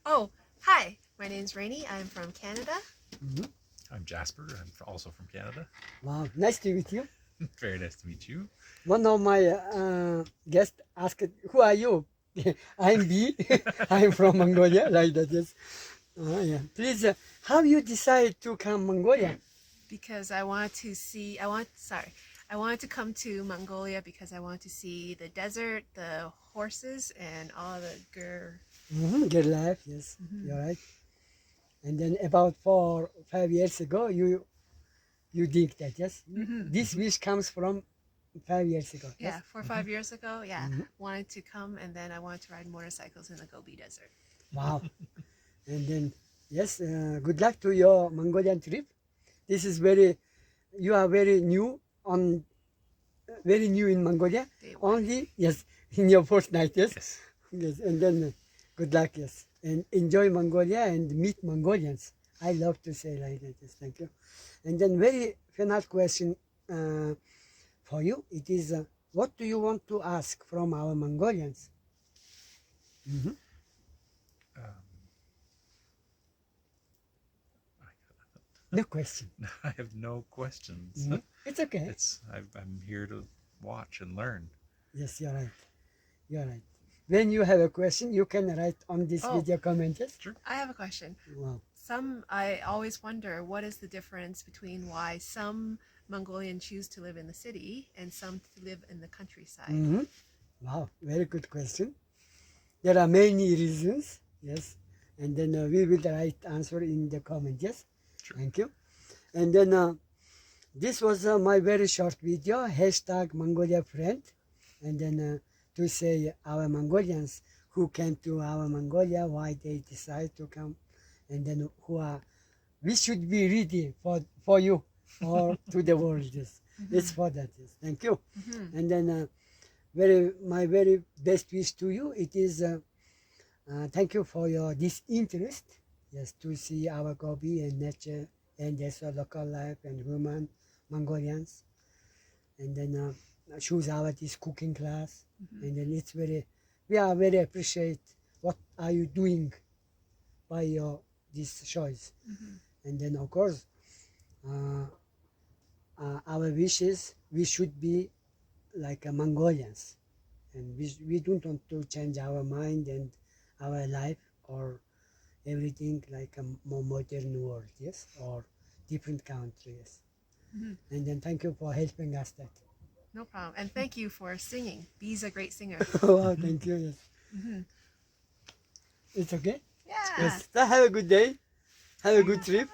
Oh, hi. My name's Rany. I'm from Canada. I'm Jasper. I'm also from Canada. Wow, nice to meet you. Very nice to meet you. One of my guests asked, "Who are you?" I'm B. I'm from Mongolia, like that. Yes. Yeah. Please, how you decide to come Mongolia? Because I want to see, I wanted to come to Mongolia because I want to see the desert, the horses, and all the Good life, yes, you're right. And then about 4 or 5 years ago, you did that, yes? This wish comes from 5 years ago. Yeah, Yes? 4 or 5 years ago, yeah. Wanted to come, and then I wanted to ride motorcycles in the Gobi Desert. Wow. And then, yes, good luck to your Mongolian trip. This is you are very new in Mongolia. Day one. Only, yes, in your first night, yes? Yes. Yes, and then good luck, yes. And enjoy Mongolia and meet Mongolians. I love to say like that, yes, thank you. And then very final question for you. It is, what do you want to ask from our Mongolians? No question. I have no questions. It's okay. I'm here to watch and learn. Yes, you're right. You're right. When you have a question, you can write on this video comment. Yes? Sure. I have a question. Wow. I always wonder what is the difference between why some Mongolian choose to live in the city and some to live in the countryside. Wow, very good question. There are many reasons, yes. And then we will write answer in the comment, yes? Sure. Thank you. And then this was my very short video, hashtag Mongolia friend. And then to say our Mongolians who came to our Mongolia, why they decide to come, and then we should be ready for you or to the world. Yes. It's for that. Yes. Thank you. And then my very best wish to you, it is thank you for this interest, yes, to see our Gobi and nature and also local life and human Mongolians. And then choose this cooking class. And then we are very appreciate what are you doing by this choice. And then of course our wishes, we should be like Mongolians, and we don't want to change our mind and our life or everything like a more modern world, yes, or different countries. And then thank you for helping us that. No problem. And thank you for singing. Bee's a great singer. Wow, thank you. Yes. It's okay? Yeah. Yes. So have a good day. Have a good trip.